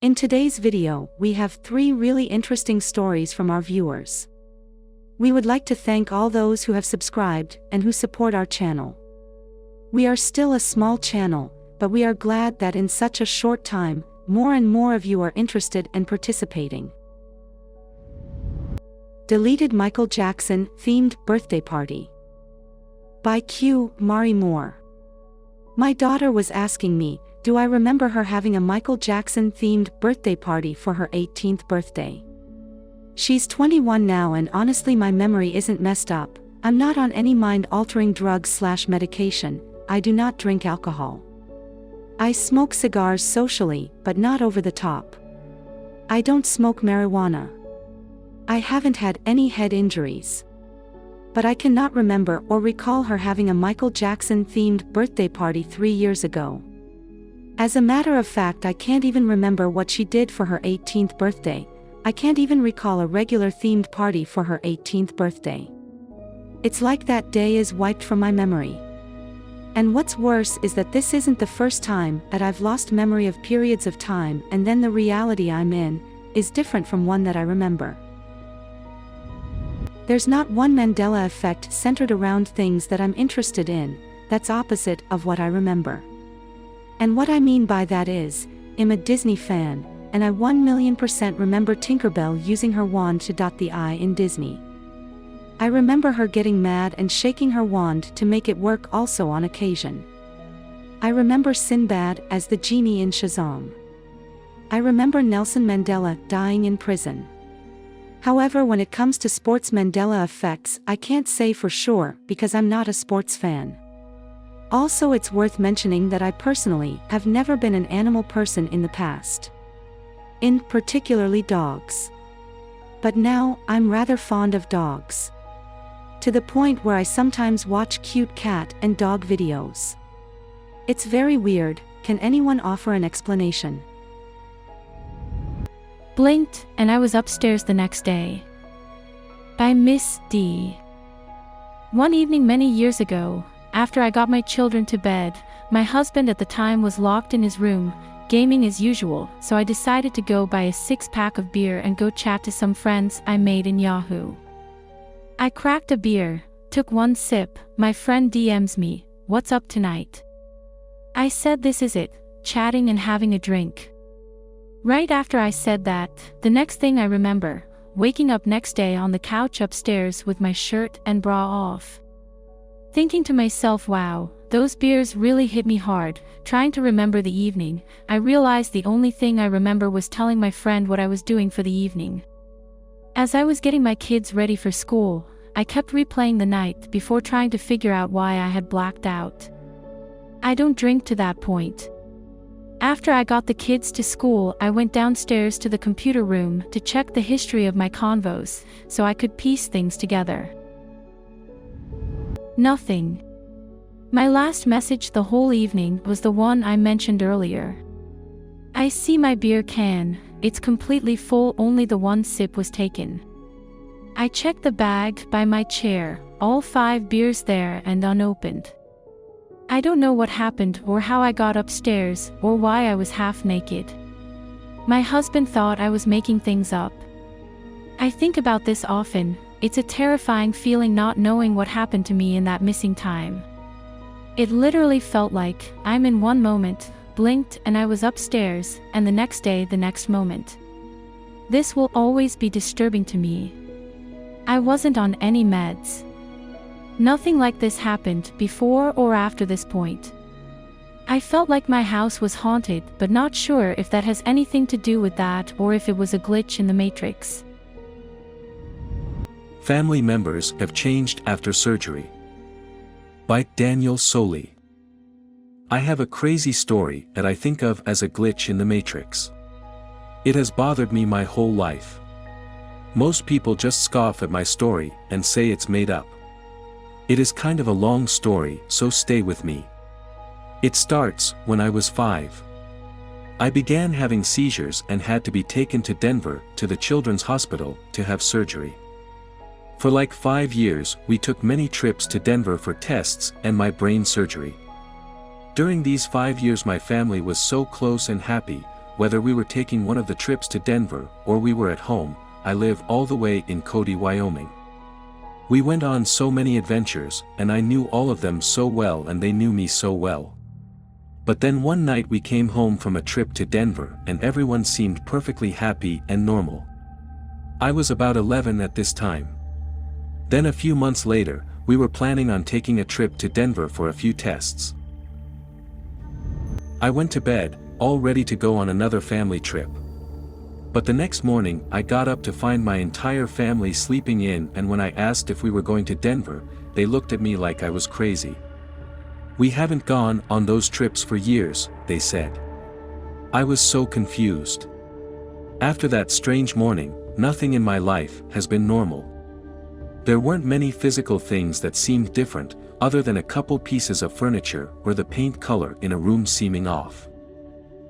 In today's video, we have 3 really interesting stories from our viewers. We would like to thank all those who have subscribed and who support our channel. We are still a small channel, but we are glad that in such a short time, more and more of you are interested and participating. Deleted Michael Jackson themed birthday party. By Q. Mari Moore. My daughter was asking me, do I remember her having a Michael Jackson themed birthday party for her 18th birthday? She's 21 now, and honestly my memory isn't messed up. I'm not on any mind-altering drugs/medication. I do not drink alcohol. I smoke cigars socially, but not over the top. I don't smoke marijuana. I haven't had any head injuries. But I cannot remember or recall her having a Michael Jackson-themed birthday party 3 years ago. As a matter of fact, I can't even remember what she did for her 18th birthday. I can't even recall a regular themed party for her 18th birthday. It's like that day is wiped from my memory. And what's worse is that this isn't the first time that I've lost memory of periods of time, and then the reality I'm in is different from one that I remember. There's not one Mandela effect centered around things that I'm interested in that's opposite of what I remember. And what I mean by that is, I'm a Disney fan, and I 1,000,000% remember Tinkerbell using her wand to dot the I in Disney. I remember her getting mad and shaking her wand to make it work also on occasion. I remember Sinbad as the genie in Shazam. I remember Nelson Mandela dying in prison. However, when it comes to sports Mandela effects, I can't say for sure because I'm not a sports fan. Also, it's worth mentioning that I personally have never been an animal person in the past. In particularly dogs. But now, I'm rather fond of dogs. To the point where I sometimes watch cute cat and dog videos. It's very weird. Can anyone offer an explanation? Blinked, and I was upstairs the next day. By Miss D. One evening many years ago, after I got my children to bed, my husband at the time was locked in his room, gaming as usual, so I decided to go buy a 6-pack of beer and go chat to some friends I made in Yahoo. I cracked a beer, took one sip, my friend DMs me, "What's up tonight?" I said this is it, chatting and having a drink. Right after I said that, the next thing I remember, waking up next day on the couch upstairs with my shirt and bra off. Thinking to myself, wow, those beers really hit me hard. Trying to remember the evening, I realized the only thing I remember was telling my friend what I was doing for the evening. As I was getting my kids ready for school, I kept replaying the night before trying to figure out why I had blacked out. I don't drink to that point. After I got the kids to school, I went downstairs to the computer room to check the history of my convos, so I could piece things together. Nothing. My last message the whole evening was the one I mentioned earlier. I see my beer can, it's completely full, only the one sip was taken. I checked the bag by my chair, all 5 beers there and unopened. I don't know what happened or how I got upstairs or why I was half naked. My husband thought I was making things up. I think about this often. It's a terrifying feeling not knowing what happened to me in that missing time. It literally felt like I'm in one moment, blinked and I was upstairs, and the next day the next moment. This will always be disturbing to me. I wasn't on any meds. Nothing like this happened before or after this point. I felt like my house was haunted, but not sure if that has anything to do with that or if it was a glitch in the Matrix. Family members have changed after surgery. By Daniel Soley. I have a crazy story that I think of as a glitch in the Matrix. It has bothered me my whole life. Most people just scoff at my story and say it's made up. It is kind of a long story, so stay with me. It starts when I was 5. I began having seizures and had to be taken to Denver to the Children's Hospital to have surgery. For like 5 years, we took many trips to Denver for tests and my brain surgery. During these 5 years my family was so close and happy, whether we were taking one of the trips to Denver or we were at home. I live all the way in Cody, Wyoming. We went on so many adventures, and I knew all of them so well and they knew me so well. But then one night we came home from a trip to Denver and everyone seemed perfectly happy and normal. I was about 11 at this time. Then a few months later, we were planning on taking a trip to Denver for a few tests. I went to bed, all ready to go on another family trip. But the next morning I got up to find my entire family sleeping in, and when I asked if we were going to Denver, they looked at me like I was crazy. "We haven't gone on those trips for years," they said. I was so confused. After that strange morning, nothing in my life has been normal. There weren't many physical things that seemed different, other than a couple pieces of furniture or the paint color in a room seeming off.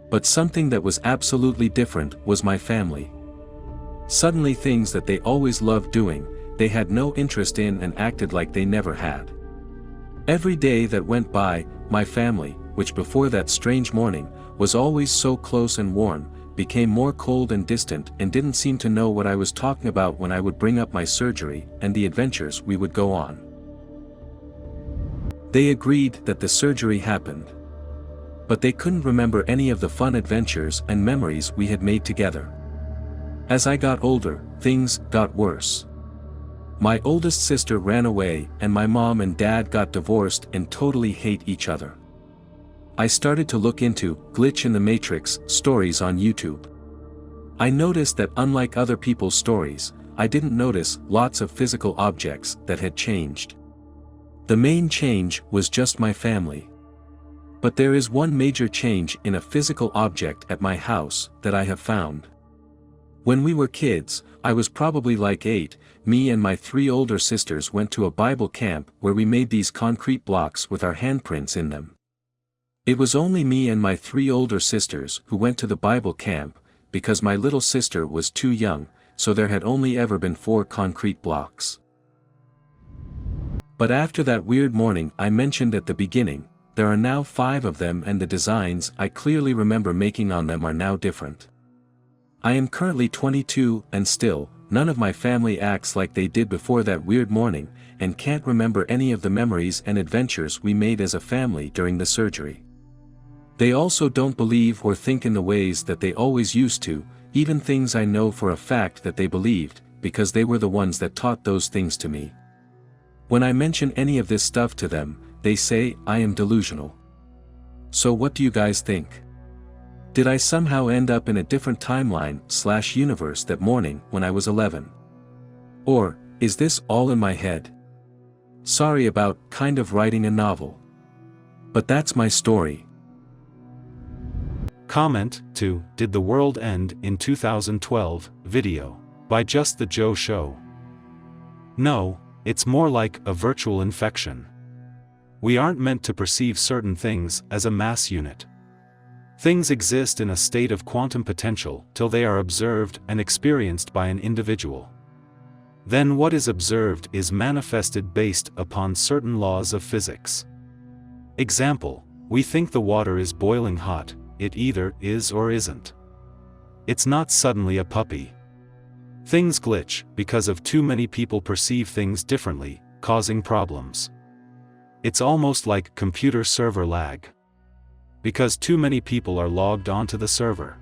But something that was absolutely different was my family. Suddenly things that they always loved doing, they had no interest in and acted like they never had. Every day that went by, my family, which before that strange morning, was always so close and warm, became more cold and distant and didn't seem to know what I was talking about when I would bring up my surgery and the adventures we would go on. They agreed that the surgery happened. But they couldn't remember any of the fun adventures and memories we had made together. As I got older, things got worse. My oldest sister ran away and my mom and dad got divorced and totally hate each other. I started to look into Glitch in the Matrix stories on YouTube. I noticed that unlike other people's stories, I didn't notice lots of physical objects that had changed. The main change was just my family. But there is one major change in a physical object at my house that I have found. When we were kids, I was probably like 8, me and my 3 older sisters went to a Bible camp where we made these concrete blocks with our handprints in them. It was only me and my 3 older sisters who went to the Bible camp, because my little sister was too young, so there had only ever been 4 concrete blocks. But after that weird morning I mentioned at the beginning, there are now 5 of them and the designs I clearly remember making on them are now different. I am currently 22 and still, none of my family acts like they did before that weird morning, and can't remember any of the memories and adventures we made as a family during the surgery. They also don't believe or think in the ways that they always used to, even things I know for a fact that they believed, because they were the ones that taught those things to me. When I mention any of this stuff to them, they say I am delusional. So what do you guys think? Did I somehow end up in a different timeline/universe that morning when I was 11? Or, is this all in my head? Sorry about kind of writing a novel. But that's my story. Comment to Did the World End in 2012 video by Just the Joe Show. No, it's more like a virtual infection. We aren't meant to perceive certain things as a mass unit. Things exist in a state of quantum potential till they are observed and experienced by an individual. Then what is observed is manifested based upon certain laws of physics. Example, we think the water is boiling hot, it either is or isn't. It's not suddenly a puppy. Things glitch because of too many people perceive things differently, causing problems. It's almost like computer server lag. Because too many people are logged onto the server.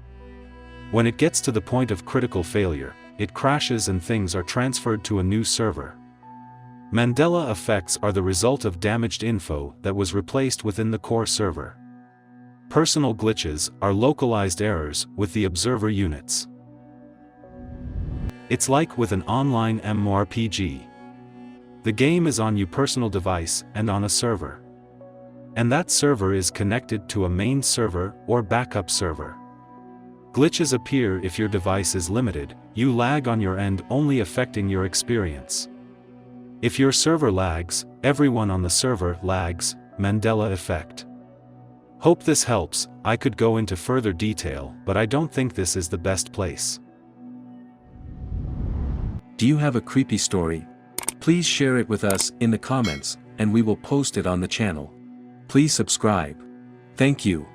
When it gets to the point of critical failure, it crashes and things are transferred to a new server. Mandela effects are the result of damaged info that was replaced within the core server. Personal glitches are localized errors with the observer units. It's like with an online MMORPG. The game is on your personal device and on a server. And that server is connected to a main server or backup server. Glitches appear if your device is limited, you lag on your end only affecting your experience. If your server lags, everyone on the server lags, Mandela effect. Hope this helps. I could go into further detail, but I don't think this is the best place. Do you have a creepy story? Please share it with us in the comments, and we will post it on the channel. Please subscribe. Thank you.